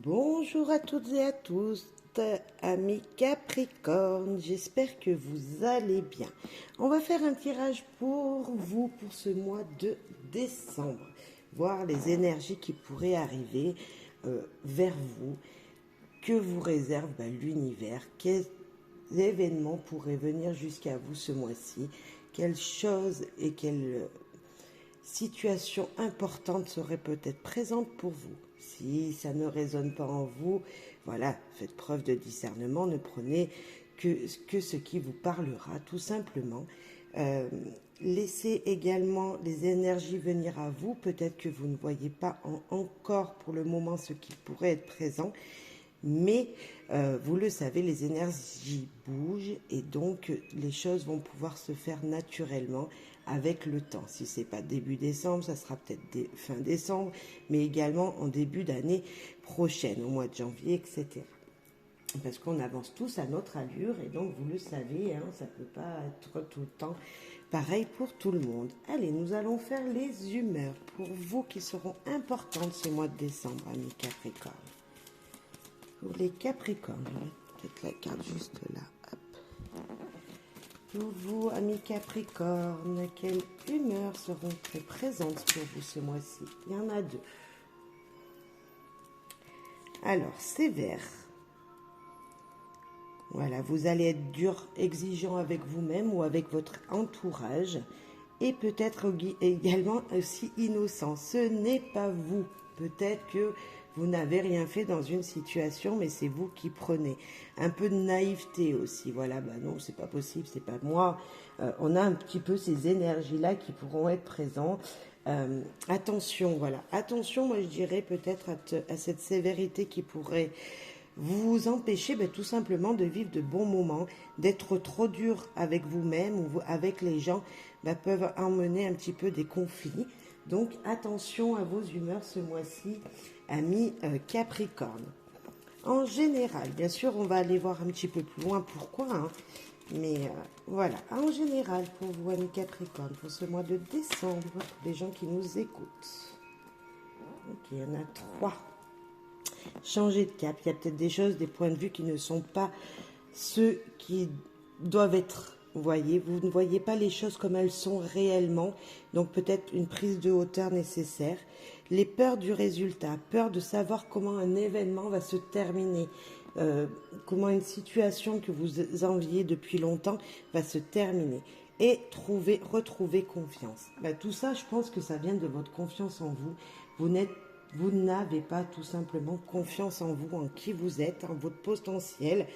Bonjour à toutes et à tous, amis Capricorne, j'espère que vous allez bien. On va faire un tirage pour vous pour ce mois de décembre, voir les énergies qui pourraient arriver vers vous, que vous réserve l'univers, quels événements pourraient venir jusqu'à vous ce mois-ci, quelles choses et quelles situation importante serait peut-être présente pour vous. Si ça ne résonne pas en vous, voilà, faites preuve de discernement, ne prenez que ce qui vous parlera, tout simplement. Laissez également les énergies venir à vous, peut-être que vous ne voyez pas encore pour le moment ce qui pourrait être présent, mais vous le savez, les énergies bougent et donc les choses vont pouvoir se faire naturellement avec le temps. Si ce n'est pas début décembre, ça sera peut-être fin décembre, mais également en début d'année prochaine, au mois de janvier, etc. Parce qu'on avance tous à notre allure et donc vous le savez, ça ne peut pas être tout le temps pareil pour tout le monde. Allez, nous allons faire les humeurs pour vous qui seront importantes ce mois de décembre, amis Capricorne. Pour les Capricornes, peut-être la carte juste là. Hop. Pour vous, amis Capricornes, quelles humeurs seront très présentes pour vous ce mois-ci? Il y en a deux. Alors, sévère. Voilà, vous allez être dur, exigeant avec vous-même ou avec votre entourage. Et peut-être également aussi innocent. Ce n'est pas vous. Peut-être que vous n'avez rien fait dans une situation, mais c'est vous qui prenez. Un peu de naïveté aussi. Voilà, non, c'est pas possible, c'est pas moi. On a un petit peu ces énergies-là qui pourront être présentes. Attention, voilà. Attention, moi je dirais peut-être à cette sévérité qui pourrait vous empêcher tout simplement de vivre de bons moments, d'être trop dur avec vous-même ou avec les gens peuvent emmener un petit peu des conflits. Donc attention à vos humeurs ce mois-ci, amis Capricorne. En général, bien sûr, on va aller voir un petit peu plus loin pourquoi, mais voilà, en général, pour vous, amis Capricorne, pour ce mois de décembre, pour les gens qui nous écoutent. Ok, il y en a 3. Changer de cap, il y a peut-être des choses, des points de vue qui ne sont pas ceux qui doivent être. Vous voyez, vous ne voyez pas les choses comme elles sont réellement, donc peut-être une prise de hauteur nécessaire. Les peurs du résultat, peur de savoir comment un événement va se terminer, comment une situation que vous enviez depuis longtemps va se terminer. Et retrouver confiance. Tout ça, je pense que ça vient de votre confiance en vous. Vous n'avez pas tout simplement confiance en vous, en qui vous êtes, en votre potentiel.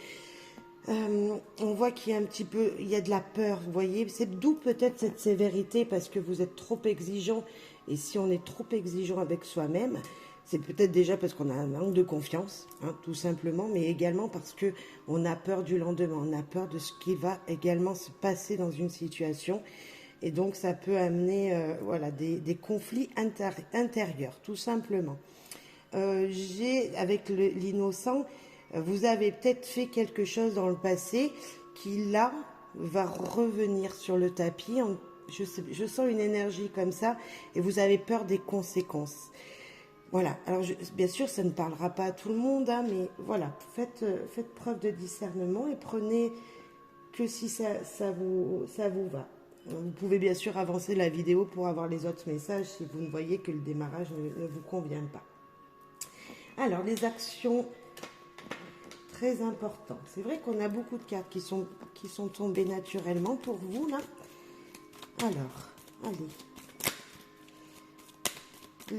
On voit qu'il y a un petit peu, il y a de la peur, vous voyez. C'est d'où peut-être cette sévérité, parce que vous êtes trop exigeant. Et si on est trop exigeant avec soi-même, c'est peut-être déjà parce qu'on a un manque de confiance, tout simplement, mais également parce que on a peur du lendemain, on a peur de ce qui va également se passer dans une situation. Et donc, ça peut amener des conflits intérieurs, tout simplement. Avec l'innocent, vous avez peut-être fait quelque chose dans le passé qui, là, va revenir sur le tapis. Je sens une énergie comme ça et vous avez peur des conséquences. Voilà, alors bien sûr, ça ne parlera pas à tout le monde, mais voilà, faites preuve de discernement et prenez que si ça vous va. Vous pouvez bien sûr avancer la vidéo pour avoir les autres messages si vous ne voyez que le démarrage ne vous convient pas. Alors, les actions très importantes. C'est vrai qu'on a beaucoup de cartes qui sont tombées naturellement pour vous, là. Alors, allez.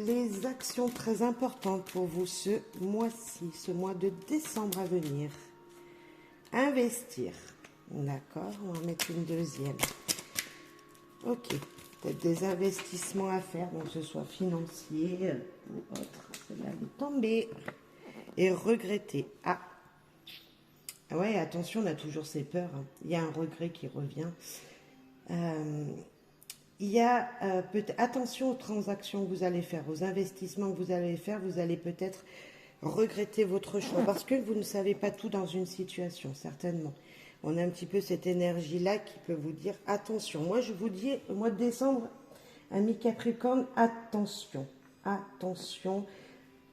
Les actions très importantes pour vous ce mois-ci, ce mois de décembre à venir. Investir. D'accord, on va en mettre une deuxième. Ok, peut-être des investissements à faire, que ce soit financier ou autre. Celle-là est tombée. Et regretter. Ah ouais, attention, on a toujours ces peurs. Il y a un regret qui revient. Il y a attention aux transactions que vous allez faire, aux investissements que vous allez faire. Vous allez peut-être regretter votre choix parce que vous ne savez pas tout dans une situation, certainement. On a un petit peu cette énergie-là qui peut vous dire attention. Moi, je vous dis, au mois de décembre, amis Capricorne, attention. Attention.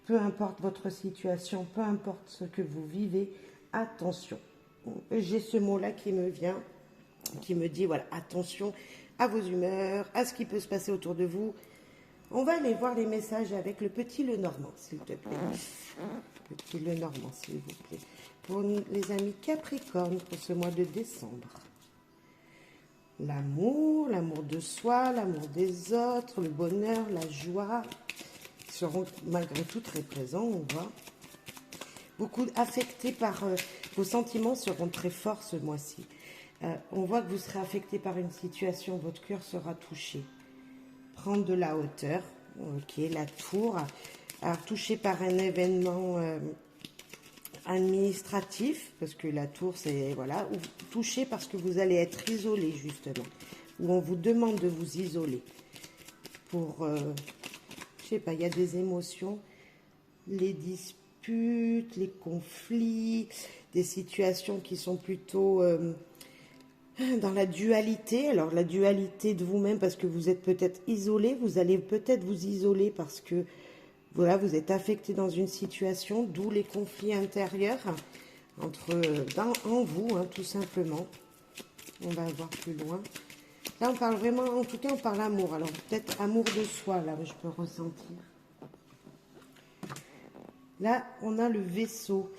peu importe votre situation, peu importe ce que vous vivez, attention. J'ai ce mot-là qui me vient, qui me dit, voilà, attention à vos humeurs, à ce qui peut se passer autour de vous. On va aller voir les messages avec le petit Lenormand, s'il te plaît. Petit Lenormand, s'il vous plaît. Pour les amis Capricorne, pour ce mois de décembre. L'amour de soi, l'amour des autres, le bonheur, la joie seront malgré tout très présents, on voit. Beaucoup affectés par vos sentiments seront très forts ce mois-ci. On voit que vous serez affecté par une situation, votre cœur sera touché. Prendre de la hauteur, ok, la tour. Alors touché par un événement administratif, parce que la tour c'est, voilà, ou touché parce que vous allez être isolé justement, ou on vous demande de vous isoler. Pour, je sais pas, il y a des émotions, les disputes, les conflits, des situations qui sont plutôt dans la dualité. Alors la dualité de vous-même parce que vous êtes peut-être isolé, vous allez peut-être vous isoler parce que voilà, vous êtes affecté dans une situation, d'où les conflits intérieurs en vous, hein, tout simplement. On va voir plus loin. Là, on parle vraiment, en tout cas, on parle amour. Alors, peut-être amour de soi, là, je peux ressentir. Là, on a le vaisseau.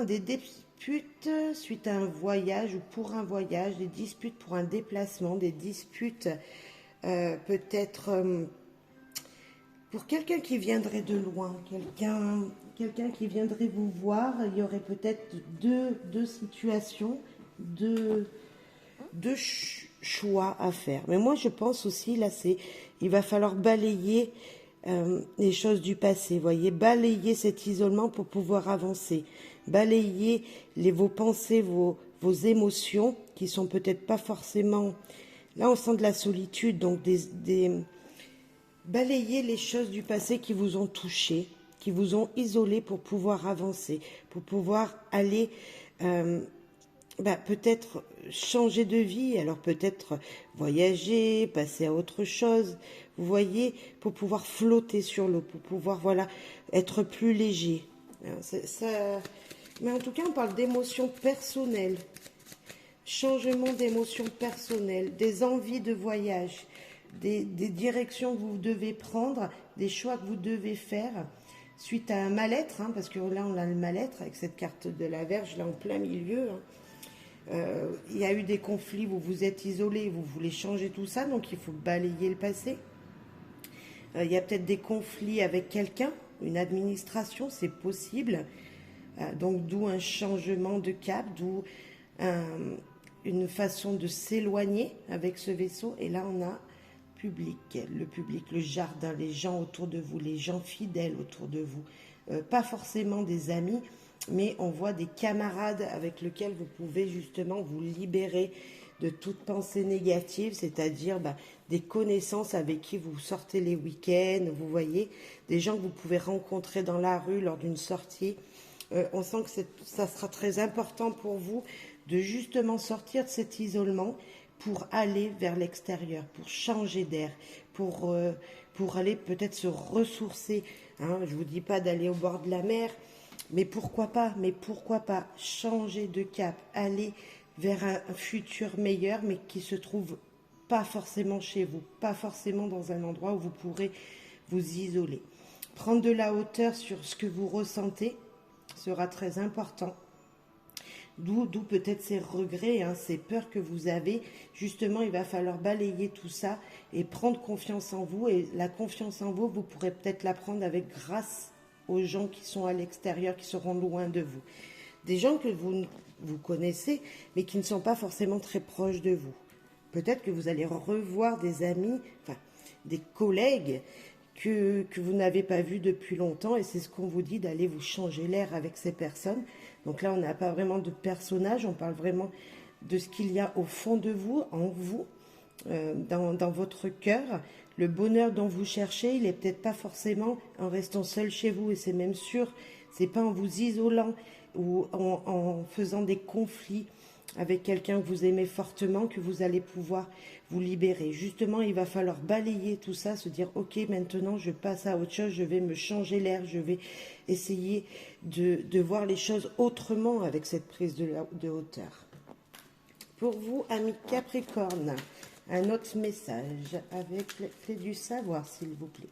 Des disputes suite à un voyage ou pour un voyage, des disputes pour un déplacement, des disputes peut-être pour quelqu'un qui viendrait de loin, quelqu'un qui viendrait vous voir. Il y aurait peut-être deux situations, deux choix à faire. Mais moi, je pense aussi, là, il va falloir balayer les choses du passé, voyez, balayer cet isolement pour pouvoir avancer, balayer vos pensées, vos émotions, qui sont peut-être pas forcément... Là, on sent de la solitude, donc balayer les choses du passé qui vous ont touché, qui vous ont isolé pour pouvoir avancer, pour pouvoir aller... peut-être changer de vie, alors peut-être voyager, passer à autre chose, vous voyez, pour pouvoir flotter sur l'eau, pour pouvoir, voilà, être plus léger. Mais en tout cas, on parle d'émotions personnelles, changement d'émotions personnelles, des envies de voyage, des directions que vous devez prendre, des choix que vous devez faire, suite à un mal-être, hein, parce que là, on a le mal-être avec cette carte de la Vierge, là, en plein milieu, hein. Il y a eu des conflits, vous vous êtes isolé, vous voulez changer tout ça, donc il faut balayer le passé. Il y a peut-être des conflits avec quelqu'un, une administration, c'est possible. Donc d'où un changement de cap, d'où une façon de s'éloigner avec ce vaisseau. Et là, on a public, le jardin, les gens autour de vous, les gens fidèles autour de vous. Pas forcément des amis, mais on voit des camarades avec lesquels vous pouvez justement vous libérer de toute pensée négative, c'est-à-dire des connaissances avec qui vous sortez les week-ends, vous voyez, des gens que vous pouvez rencontrer dans la rue lors d'une sortie. On sent que ça sera très important pour vous de justement sortir de cet isolement pour aller vers l'extérieur, pour changer d'air, pour aller peut-être se ressourcer. Hein. Je ne vous dis pas d'aller au bord de la mer, mais pourquoi pas changer de cap, aller vers un futur meilleur, mais qui se trouve pas forcément chez vous, pas forcément dans un endroit où vous pourrez vous isoler. Prendre de la hauteur sur ce que vous ressentez sera très important. D'où peut-être ces regrets, hein, ces peurs que vous avez. Justement, il va falloir balayer tout ça et prendre confiance en vous. Et la confiance en vous, vous pourrez peut-être la prendre grâce aux gens qui sont à l'extérieur, qui seront loin de vous. Des gens que vous connaissez, mais qui ne sont pas forcément très proches de vous. Peut-être que vous allez revoir des amis, enfin, des collègues que vous n'avez pas vus depuis longtemps. Et c'est ce qu'on vous dit, d'aller vous changer l'air avec ces personnes. Donc là, on n'a pas vraiment de personnage, on parle vraiment de ce qu'il y a au fond de vous, en vous, dans votre cœur. Le bonheur dont vous cherchez, il n'est peut-être pas forcément en restant seul chez vous, et c'est même sûr, c'est pas en vous isolant ou en faisant des conflits avec quelqu'un que vous aimez fortement, que vous allez pouvoir vous libérer. Justement, il va falloir balayer tout ça, se dire, ok, maintenant je passe à autre chose, je vais me changer l'air, je vais essayer de voir les choses autrement avec cette prise de hauteur. Pour vous, amis Capricorne, un autre message avec les clés du savoir, s'il vous plaît.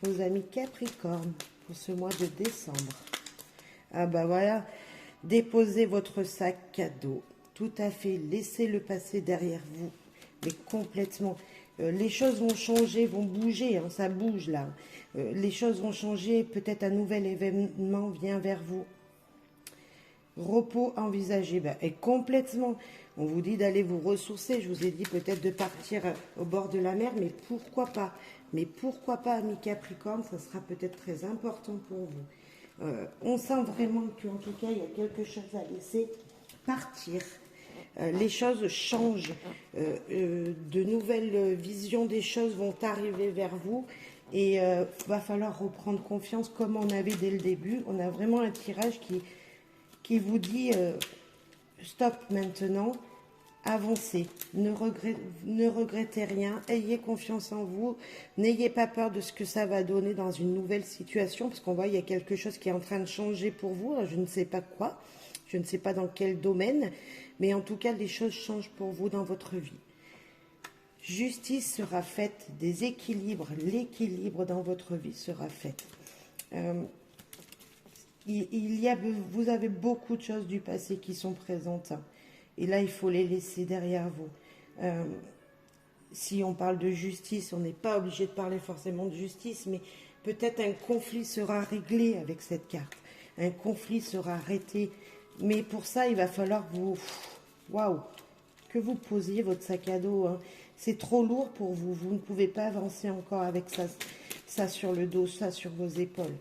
Vos amis Capricorne, pour ce mois de décembre. Ah bah voilà, déposez votre sac à dos. Tout à fait, laissez le passé derrière vous. Mais complètement. Les choses vont changer, vont bouger, hein, ça bouge là. Les choses vont changer, peut-être un nouvel événement vient vers vous. Repos envisagé, ben, et complètement. On vous dit d'aller vous ressourcer. Je vous ai dit peut-être de partir au bord de la mer, mais pourquoi pas? Mais pourquoi pas, amis Capricorne, ça sera peut-être très important pour vous. On sent vraiment qu'en tout cas, il y a quelque chose à laisser partir. Les choses changent. De nouvelles visions des choses vont arriver vers vous. Et va falloir reprendre confiance comme on avait dès le début. On a vraiment un tirage qui vous dit stop maintenant, avancez, ne regrettez rien, ayez confiance en vous, n'ayez pas peur de ce que ça va donner dans une nouvelle situation, parce qu'on voit il y a quelque chose qui est en train de changer pour vous, je ne sais pas quoi, je ne sais pas dans quel domaine, mais en tout cas les choses changent pour vous dans votre vie. Justice sera faite, des équilibres, l'équilibre dans votre vie sera fait. Vous avez beaucoup de choses du passé qui sont présentes. Et là, il faut les laisser derrière vous. Si on parle de justice, on n'est pas obligé de parler forcément de justice, mais peut-être un conflit sera réglé avec cette carte. Un conflit sera arrêté. Mais pour ça, il va falloir que vous posiez votre sac à dos. Hein. C'est trop lourd pour vous. Vous ne pouvez pas avancer encore avec ça sur le dos, ça sur vos épaules.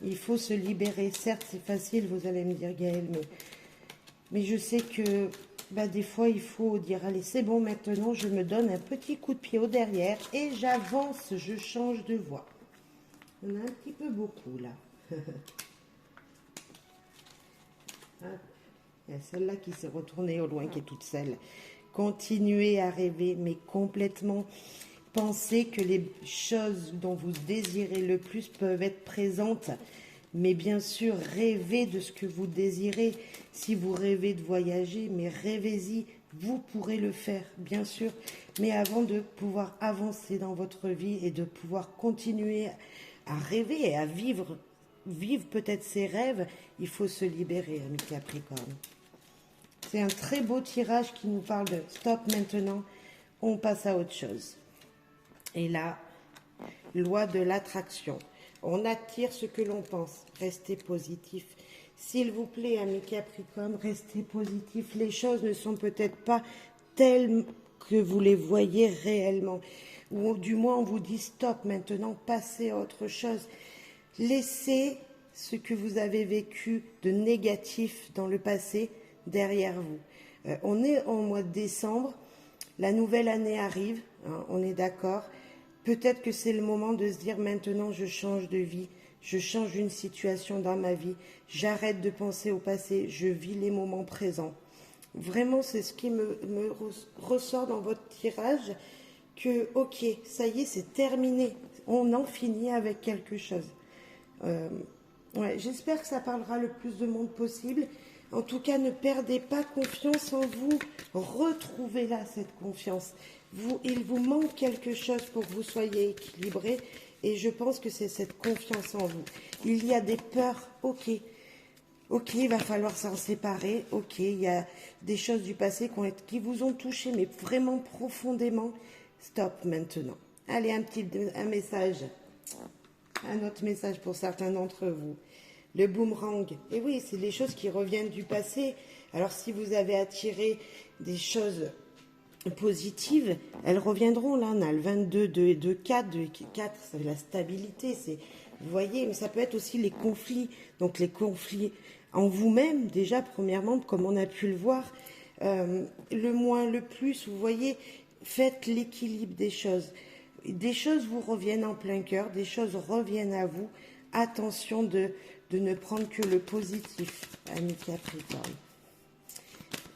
Il faut se libérer. Certes, c'est facile, vous allez me dire, Gaëlle, mais je sais que des fois, il faut dire, allez, c'est bon, maintenant, je me donne un petit coup de pied au derrière et j'avance, je change de voie. On a un petit peu beaucoup, là. Il y a celle-là qui s'est retournée au loin, qui est toute seule. Continuez à rêver, mais complètement. Pensez que les choses dont vous désirez le plus peuvent être présentes. Mais bien sûr, rêvez de ce que vous désirez. Si vous rêvez de voyager, mais rêvez-y. Vous pourrez le faire, bien sûr. Mais avant de pouvoir avancer dans votre vie et de pouvoir continuer à rêver et à vivre peut-être ses rêves, il faut se libérer, ami Capricorne. C'est un très beau tirage qui nous parle de stop maintenant, on passe à autre chose. Et là, loi de l'attraction. On attire ce que l'on pense. Restez positif. S'il vous plaît, amis Capricorne, restez positif. Les choses ne sont peut-être pas telles que vous les voyez réellement. Ou du moins, on vous dit stop maintenant, passez à autre chose. Laissez ce que vous avez vécu de négatif dans le passé derrière vous. On est en mois de décembre. La nouvelle année arrive, hein, on est d'accord. Peut-être que c'est le moment de se dire maintenant je change de vie, je change une situation dans ma vie, j'arrête de penser au passé, je vis les moments présents. Vraiment, c'est ce qui me ressort dans votre tirage, que ok, ça y est, c'est terminé, on en finit avec quelque chose. J'espère que ça parlera le plus de monde possible. En tout cas, ne perdez pas confiance en vous. Retrouvez-la, cette confiance. Il vous manque quelque chose pour que vous soyez équilibré. Et je pense que c'est cette confiance en vous. Il y a des peurs, ok, il va falloir s'en séparer. Ok, il y a des choses du passé qui vous ont touché, mais vraiment profondément. Stop maintenant. Allez, un message. Un autre message pour certains d'entre vous. Le boomerang. Et oui, c'est des choses qui reviennent du passé. Alors, si vous avez attiré des choses positives, elles reviendront. Là, on a le 22, 2 et 2, 4. 2 et 4, c'est la stabilité. Vous voyez, mais ça peut être aussi les conflits. Donc, les conflits en vous-même, déjà, premièrement, comme on a pu le voir. Le moins, le plus, vous voyez, faites l'équilibre des choses. Des choses vous reviennent en plein cœur, des choses reviennent à vous. Attention de ne prendre que le positif, amis Capricorne.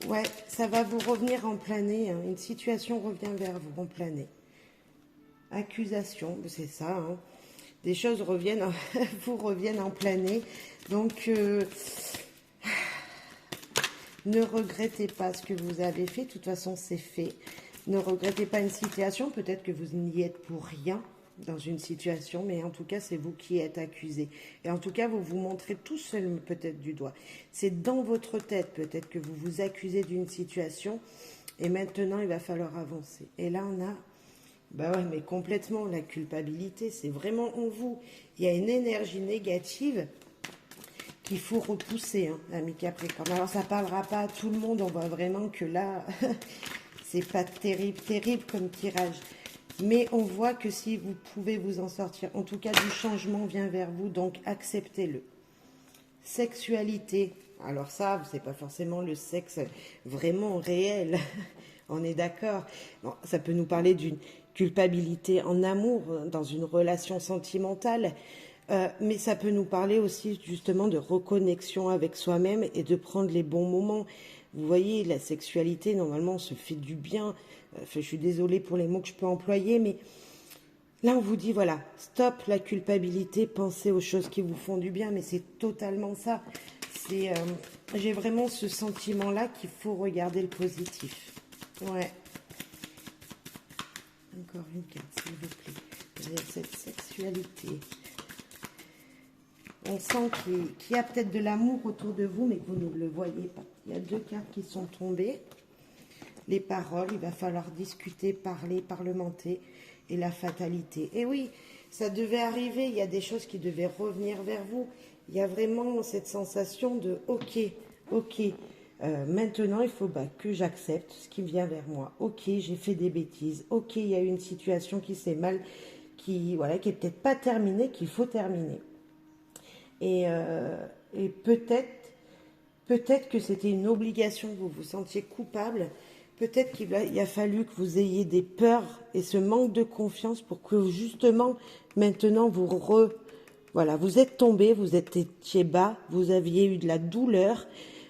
Ouais, ça va vous revenir en plein nez, hein. Une situation revient vers vous en plein nez. Accusation, c'est ça, hein. Des choses reviennent, vous reviennent en plein nez. Donc, ne regrettez pas ce que vous avez fait. De toute façon, c'est fait. Ne regrettez pas une situation. Peut-être que vous n'y êtes pour rien dans une situation, mais en tout cas, c'est vous qui êtes accusé. Et en tout cas, vous vous montrez tout seul peut-être du doigt. C'est dans votre tête peut-être que vous vous accusez d'une situation. Et maintenant, il va falloir avancer. Et là, on a... Bah ouais, mais complètement, la culpabilité, c'est vraiment en vous. Il y a une énergie négative qu'il faut repousser, hein, ami Capricorne. Alors, ça ne parlera pas à tout le monde, on voit vraiment que là, c'est pas terrible, terrible comme tirage. Mais on voit que si vous pouvez vous en sortir, en tout cas, du changement vient vers vous, donc acceptez-le. Sexualité, alors ça, c'est pas forcément le sexe vraiment réel, on est d'accord. Bon, ça peut nous parler d'une culpabilité en amour, dans une relation sentimentale, mais ça peut nous parler aussi justement de reconnexion avec soi-même et de prendre les bons moments. Vous voyez, la sexualité, normalement, on se fait du bien. Enfin, je suis désolée pour les mots que je peux employer, mais là, on vous dit, voilà, stop la culpabilité, pensez aux choses qui vous font du bien, mais c'est totalement ça. J'ai vraiment ce sentiment-là qu'il faut regarder le positif. Ouais. Encore une carte, s'il vous plaît. Derrière cette sexualité. On sent qu'il y a peut-être de l'amour autour de vous, mais que vous ne le voyez pas. Il y a deux cartes qui sont tombées. Les paroles, il va falloir discuter, parler, parlementer. Et la fatalité. Et oui, ça devait arriver. Il y a des choses qui devaient revenir vers vous. Il y a vraiment cette sensation de « ok, ok, maintenant il faut que j'accepte ce qui vient vers moi. Ok, j'ai fait des bêtises. Ok, il y a eu une situation qui s'est mal, qui est peut-être pas terminée, qu'il faut terminer. » Et peut-être que c'était une obligation, vous vous sentiez coupable. Peut-être qu'il a fallu que vous ayez des peurs et ce manque de confiance pour que justement, maintenant, vous êtes tombé, vous étiez bas, vous aviez eu de la douleur,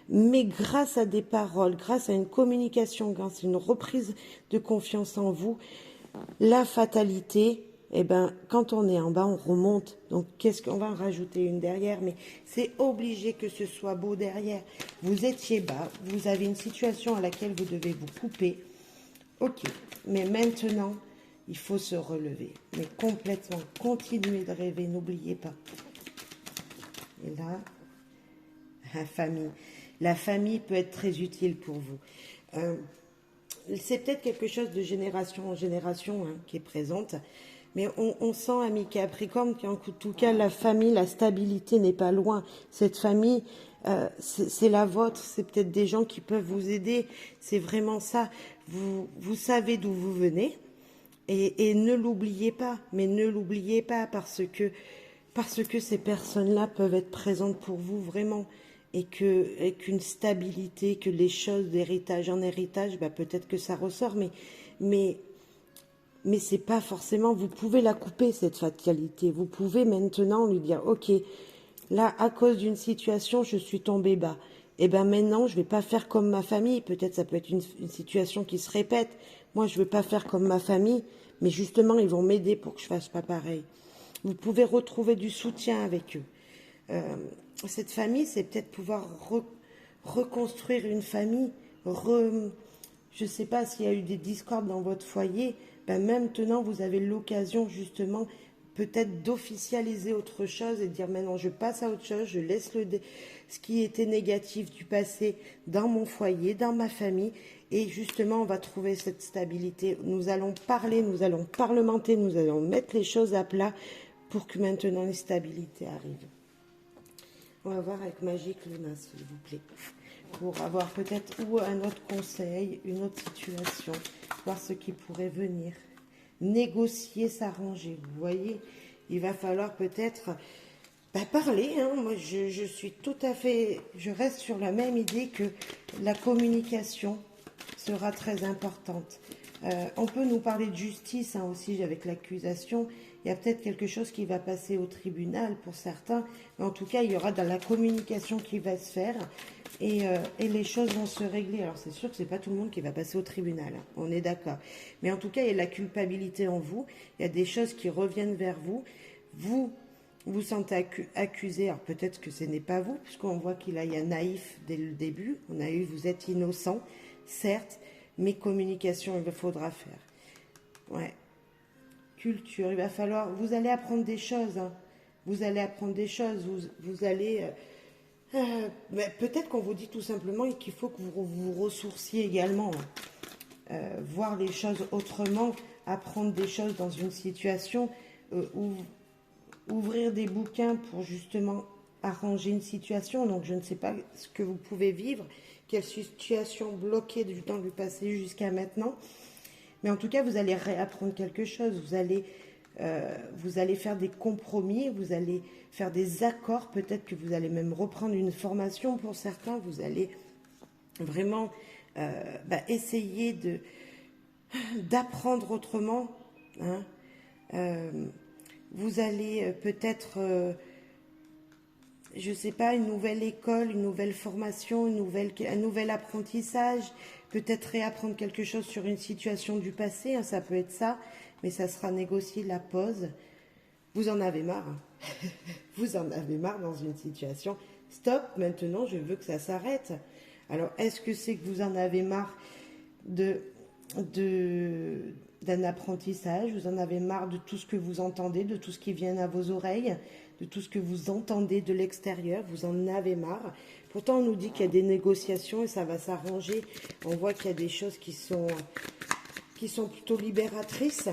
mais grâce à des paroles, grâce à une communication, grâce à une reprise de confiance en vous, la fatalité, quand on est en bas, on remonte. Donc, qu'est-ce qu'on va en rajouter une derrière? Mais c'est obligé que ce soit beau derrière. Vous étiez bas, vous avez une situation à laquelle vous devez vous couper. Ok, mais maintenant, il faut se relever. Mais complètement, continuez de rêver, n'oubliez pas. Et là, la famille. La famille peut être très utile pour vous. C'est peut-être quelque chose de génération en génération qui est présente. Mais on sent, ami Capricorne, qu'en tout cas, la famille, la stabilité n'est pas loin. Cette famille, c'est la vôtre. C'est peut-être des gens qui peuvent vous aider. C'est vraiment ça. Vous savez d'où vous venez. Et ne l'oubliez pas. Mais ne l'oubliez pas parce que ces personnes-là peuvent être présentes pour vous vraiment. Et qu'une stabilité, que les choses d'héritage en héritage, peut-être que ça ressort. Mais c'est pas forcément, vous pouvez la couper, cette fatalité. Vous pouvez maintenant lui dire, ok, là, à cause d'une situation, je suis tombée bas. Et maintenant, je vais pas faire comme ma famille. Peut-être ça peut être une situation qui se répète. Moi, je vais pas faire comme ma famille, mais justement, ils vont m'aider pour que je fasse pas pareil. Vous pouvez retrouver du soutien avec eux. Cette famille, c'est peut-être pouvoir reconstruire une famille, je sais pas s'il y a eu des discordes dans votre foyer, maintenant vous avez l'occasion justement peut-être d'officialiser autre chose et de dire maintenant je passe à autre chose, je laisse ce qui était négatif du passé dans mon foyer, dans ma famille et justement on va trouver cette stabilité. Nous allons parler, nous allons parlementer, nous allons mettre les choses à plat pour que maintenant les stabilités arrivent. On va voir avec Magique Luna s'il vous plaît. Pour avoir peut-être ou un autre conseil, une autre situation, voir ce qui pourrait venir. Négocier, s'arranger, vous voyez, il va falloir peut-être parler. Moi, je suis tout à fait, je reste sur la même idée que la communication sera très importante. On peut nous parler de justice aussi avec l'accusation Il y a peut-être quelque chose qui va passer au tribunal pour certains. Mais en tout cas, il y aura dans la communication qui va se faire. Et les choses vont se régler. Alors c'est sûr que c'est pas tout le monde qui va passer au tribunal, hein, on est d'accord. Mais en tout cas, il y a la culpabilité en vous. Il y a des choses qui reviennent vers vous. Vous vous sentez accusé. Alors peut-être que ce n'est pas vous, puisqu'on voit qu'il y a naïf dès le début. On a eu vous êtes innocent, certes, mais communication, il faudra faire. Ouais. Culture, il va falloir. Vous allez apprendre des choses. Hein. Vous allez apprendre des choses. Vous allez. Peut-être qu'on vous dit tout simplement qu'il faut que vous vous ressourciez également, voir les choses autrement, apprendre des choses dans une situation, ouvrir des bouquins pour justement arranger une situation. Donc je ne sais pas ce que vous pouvez vivre, quelle situation bloquée du temps du passé jusqu'à maintenant, mais en tout cas vous allez réapprendre quelque chose, vous allez faire des compromis, vous allez faire des accords, peut-être que vous allez même reprendre une formation pour certains, vous allez vraiment essayer d'apprendre autrement. Hein. Vous allez peut-être, je ne sais pas, une nouvelle école, une nouvelle formation, un nouvel apprentissage, peut-être réapprendre quelque chose sur une situation du passé, hein, ça peut être ça, mais ça sera négocier la pause. Vous en avez marre. Hein. Vous en avez marre dans une situation. Stop, maintenant je veux que ça s'arrête. Alors, est-ce que c'est que vous en avez marre d'un apprentissage, vous en avez marre de tout ce que vous entendez, de tout ce qui vient à vos oreilles, de tout ce que vous entendez de l'extérieur, vous en avez marre. Pourtant, on nous dit qu'il y a des négociations et ça va s'arranger. On voit qu'il y a des choses qui sont plutôt libératrices.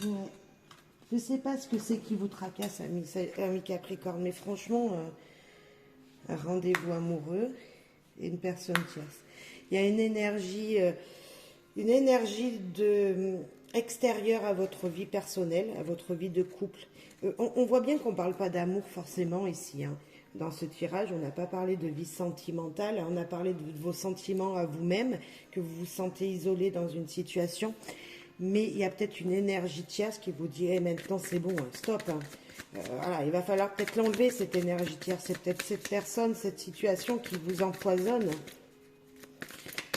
Ouais. Je ne sais pas ce que c'est qui vous tracasse, ami Capricorne, mais franchement, un rendez-vous amoureux et une personne tierce. Il y a une énergie extérieure à votre vie personnelle, à votre vie de couple. On voit bien qu'on ne parle pas d'amour forcément ici. Hein. Dans ce tirage, on n'a pas parlé de vie sentimentale, on a parlé de vos sentiments à vous-même, que vous vous sentez isolé dans une situation. Mais il y a peut-être une énergie tierce qui vous dit maintenant c'est bon, hein, stop. Hein. Voilà, il va falloir peut-être l'enlever, cette énergie tierce. C'est peut-être cette personne, cette situation qui vous empoisonne.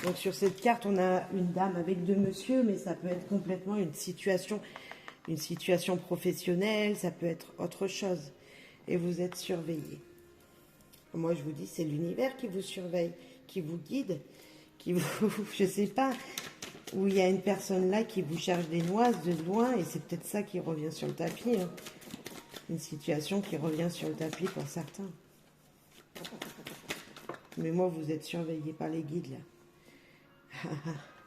Donc sur cette carte, on a une dame avec deux messieurs, mais ça peut être complètement une situation professionnelle, ça peut être autre chose. Et vous êtes surveillé. Moi, je vous dis, c'est l'univers qui vous surveille, qui vous guide, qui vous, je sais pas, où il y a une personne là qui vous cherche des noises de loin, et c'est peut-être ça qui revient sur le tapis. Hein. Une situation qui revient sur le tapis pour certains. Mais moi, vous êtes surveillé par les guides, là.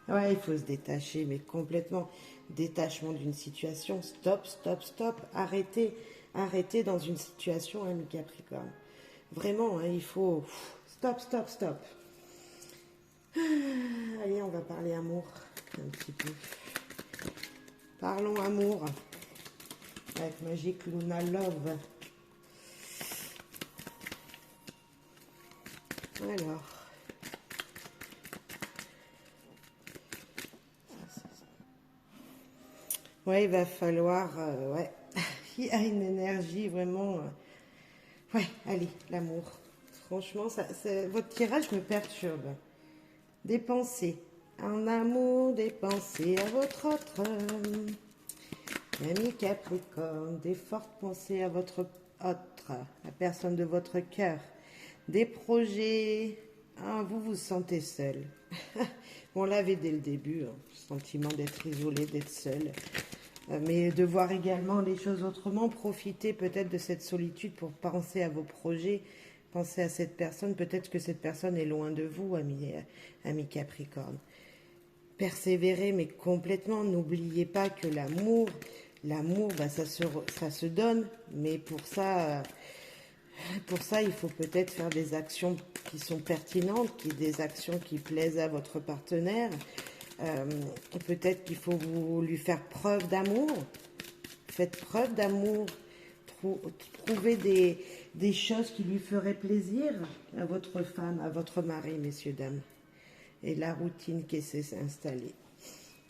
Ouais, il faut se détacher, mais complètement. Détachement d'une situation. Stop, stop, stop. Arrêtez. Arrêtez dans une situation, ami Capricorne. Vraiment, hein, il faut... Stop, stop, stop. Allez, on va parler amour un petit peu. Parlons amour. Avec Magic Luna Love. Alors... Ouais, il va falloir... ouais, il y a une énergie vraiment... ouais, allez, l'amour. Franchement, votre tirage me perturbe. Des pensées. En amour, des pensées à votre autre. Ami Capricorne, des fortes pensées à votre autre, la personne de votre cœur. Des projets. Ah, vous vous sentez seul. On l'avait dès le début, hein, le sentiment d'être isolé, d'être seul. Mais de voir également les choses autrement, profiter peut-être de cette solitude pour penser à vos projets, penser à cette personne. Peut-être que cette personne est loin de vous, ami Capricorne. Persévérez, mais complètement. N'oubliez pas que l'amour, ça se donne, mais pour ça, il faut peut-être faire des actions qui sont pertinentes, des actions qui plaisent à votre partenaire. Peut-être qu'il faut lui faire preuve d'amour. Faites preuve d'amour. Trouvez des choses qui lui feraient plaisir à votre femme, à votre mari, messieurs, dames. Et la routine qui s'est installée.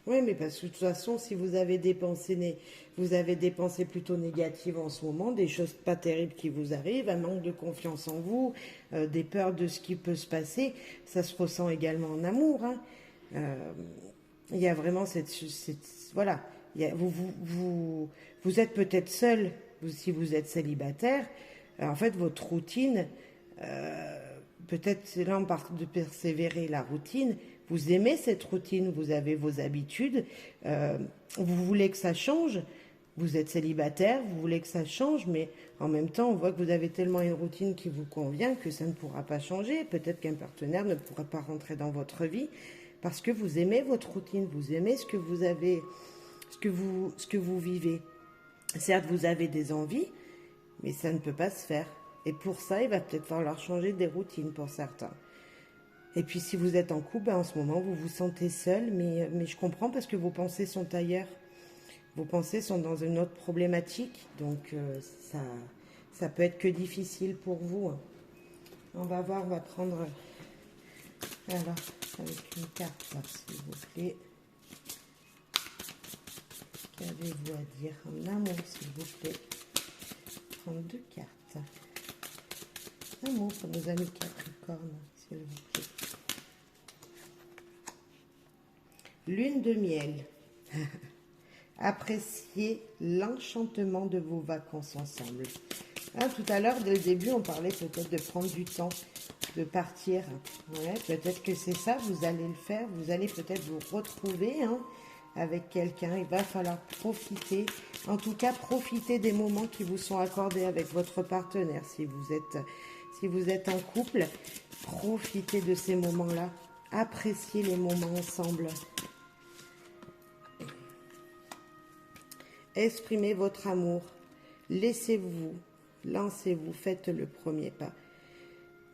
Oui, mais parce que de toute façon, si vous avez vous avez dépensé plutôt négative en ce moment, des choses pas terribles qui vous arrivent, un manque de confiance en vous, des peurs de ce qui peut se passer, ça se ressent également en amour, hein. Euh, il y a vraiment voilà, vous êtes peut-être seul, si vous êtes célibataire, en fait, votre routine, peut-être c'est là de persévérer la routine. Vous aimez cette routine, vous avez vos habitudes, vous voulez que ça change. Vous êtes célibataire, vous voulez que ça change, mais en même temps, on voit que vous avez tellement une routine qui vous convient que ça ne pourra pas changer. Peut-être qu'un partenaire ne pourra pas rentrer dans votre vie parce que vous aimez votre routine, vous aimez ce que vous avez, ce que vous vivez. Certes, vous avez des envies, mais ça ne peut pas se faire. Et pour ça, il va peut-être falloir changer des routines pour certains. Et puis si vous êtes en couple, en ce moment, vous vous sentez seul, mais je comprends parce que vos pensées sont ailleurs. Vos pensées sont dans une autre problématique, donc ça peut être que difficile pour vous, hein. On va voir, on va prendre, alors, avec une carte, là, s'il vous plaît. Qu'avez-vous à dire en amour, s'il vous plaît? Prendre 2 cartes. Amour pour nos amis Capricorne, s'il vous plaît. Lune de miel. Appréciez l'enchantement de vos vacances ensemble. Hein, tout à l'heure, dès le début, on parlait peut-être de prendre du temps, de partir. Ouais, peut-être que c'est ça, vous allez le faire. Vous allez peut-être vous retrouver, hein, avec quelqu'un. Il va falloir profiter. En tout cas, profiter des moments qui vous sont accordés avec votre partenaire. Si vous êtes en couple, profitez de ces moments-là. Appréciez les moments ensemble. Exprimez votre amour. Lancez-vous, faites le premier pas.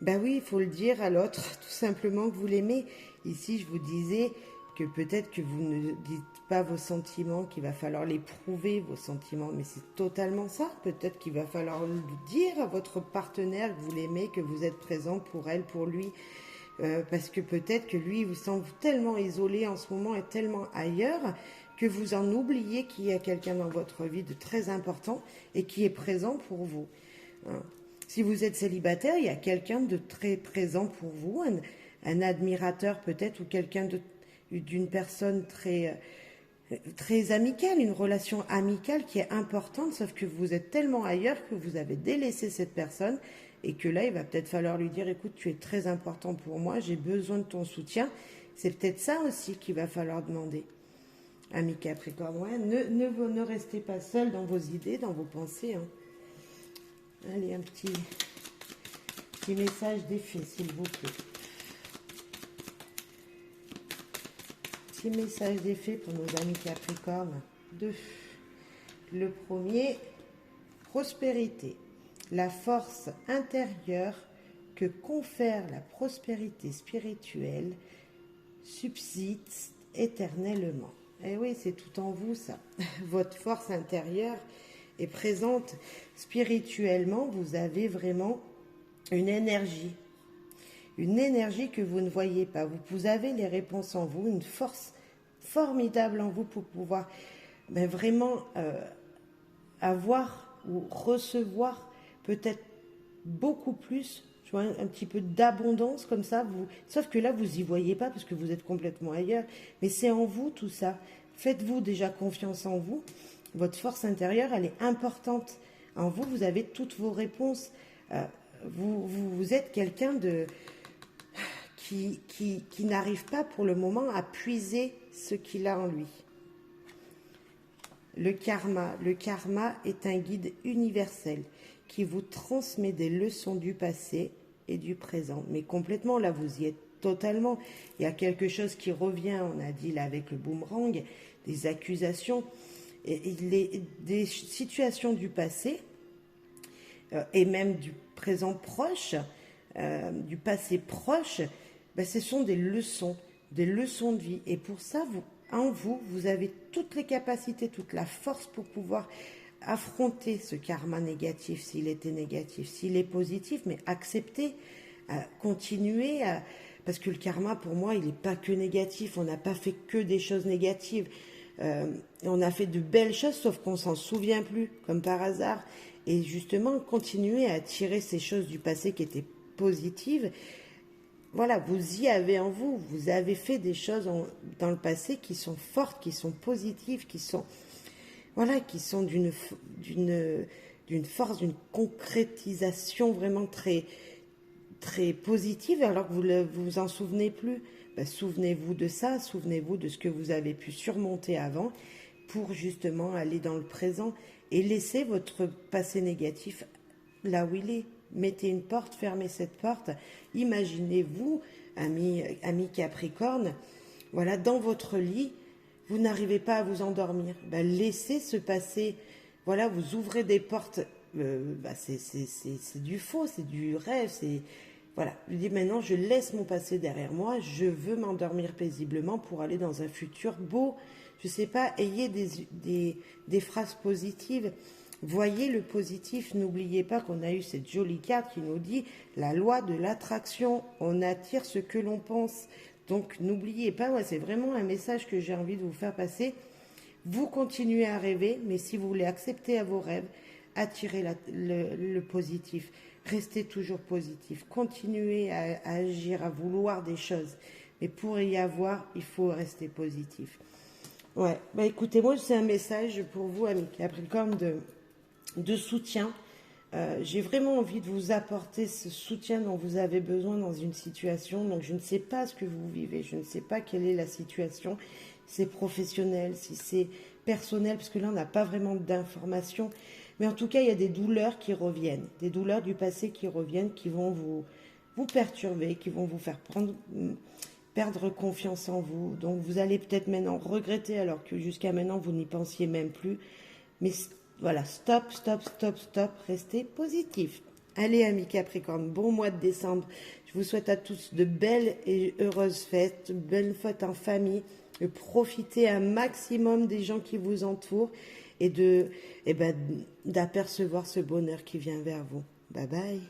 Ben oui, il faut le dire à l'autre, tout simplement que vous l'aimez. Ici, je vous disais que peut-être que vous ne dites pas vos sentiments, qu'il va falloir les prouver, vos sentiments, mais c'est totalement ça. Peut-être qu'il va falloir le dire à votre partenaire que vous l'aimez, que vous êtes présent pour elle, pour lui. Parce que peut-être que lui, il vous semble tellement isolé en ce moment et tellement ailleurs que vous en oubliez qu'il y a quelqu'un dans votre vie de très important et qui est présent pour vous. Hein. Si vous êtes célibataire, il y a quelqu'un de très présent pour vous, un admirateur peut-être, ou quelqu'un d'une personne très amicale, une relation amicale qui est importante, sauf que vous êtes tellement ailleurs que vous avez délaissé cette personne et que là, il va peut-être falloir lui dire, écoute, tu es très important pour moi, j'ai besoin de ton soutien. C'est peut-être ça aussi qu'il va falloir demander. Ami Capricorne, ouais, ne restez pas seul dans vos idées, dans vos pensées, hein. Allez, un petit message d'effet, s'il vous plaît. Petit message d'effet pour nos amis Capricorne. 2. Le premier, prospérité. La force intérieure que confère la prospérité spirituelle subsiste éternellement. Eh oui, c'est tout en vous, ça. Votre force intérieure est présente spirituellement. Vous avez vraiment une énergie que vous ne voyez pas. Vous avez les réponses en vous, une force formidable en vous pour pouvoir vraiment avoir ou recevoir peut-être beaucoup plus, tu vois, un petit peu d'abondance comme ça. Sauf que là, vous n'y voyez pas parce que vous êtes complètement ailleurs. Mais c'est en vous tout ça. Faites-vous déjà confiance en vous. Votre force intérieure, elle est importante. En vous, vous avez toutes vos réponses. Vous êtes quelqu'un qui n'arrive pas pour le moment à puiser ce qu'il a en lui. Le karma est un guide universel qui vous transmet des leçons du passé et du présent. Mais complètement, là, vous y êtes totalement. Il y a quelque chose qui revient, on a dit là avec le boomerang, des accusations, des situations du passé et même du présent proche, du passé proche, ce sont des leçons de vie. Et pour ça, vous avez toutes les capacités, toute la force pour pouvoir affronter ce karma négatif, s'il était négatif, s'il est positif, mais accepter, continuer, parce que le karma, pour moi, il n'est pas que négatif. On n'a pas fait que des choses négatives. On a fait de belles choses, sauf qu'on s'en souvient plus, comme par hasard. Et justement, continuer à attirer ces choses du passé qui étaient positives. Voilà, vous y avez en vous. Vous avez fait des choses dans le passé qui sont fortes, qui sont positives, qui sont, voilà, qui sont d'une force, d'une concrétisation vraiment très, très positive, alors que vous ne vous en souvenez plus. Ben, souvenez-vous de ça, souvenez-vous de ce que vous avez pu surmonter avant pour justement aller dans le présent et laisser votre passé négatif là où il est. Mettez une porte, fermez cette porte. Imaginez-vous, ami Capricorne, voilà, dans votre lit, vous n'arrivez pas à vous endormir. Ben, laissez ce passé, voilà, vous ouvrez des portes, c'est du faux, c'est du rêve, c'est... Voilà, je dis maintenant, je laisse mon passé derrière moi, je veux m'endormir paisiblement pour aller dans un futur beau. Je ne sais pas, ayez des phrases positives. Voyez le positif, n'oubliez pas qu'on a eu cette jolie carte qui nous dit la loi de l'attraction, on attire ce que l'on pense. Donc n'oubliez pas, moi c'est vraiment un message que j'ai envie de vous faire passer. Vous continuez à rêver, mais si vous voulez accepter à vos rêves, attirez le positif. Restez toujours positif. Continuez à agir, à vouloir des choses. Mais pour y avoir, il faut rester positif. Ouais, bah écoutez, moi c'est un message pour vous, amis Capricorne, de soutien. J'ai vraiment envie de vous apporter ce soutien dont vous avez besoin dans une situation. Donc je ne sais pas ce que vous vivez, je ne sais pas quelle est la situation, si c'est professionnel, si c'est personnel, parce que là on n'a pas vraiment d'informations. Mais en tout cas, il y a des douleurs qui reviennent, des douleurs du passé qui reviennent, qui vont vous perturber, qui vont vous faire perdre confiance en vous. Donc vous allez peut-être maintenant regretter alors que jusqu'à maintenant vous n'y pensiez même plus. Mais voilà, stop, stop, stop, stop, restez positif. Allez, amis Capricorne, bon mois de décembre. Je vous souhaite à tous de belles et heureuses fêtes, belles fêtes en famille. Profitez un maximum des gens qui vous entourent et d'apercevoir ce bonheur qui vient vers vous. Bye bye.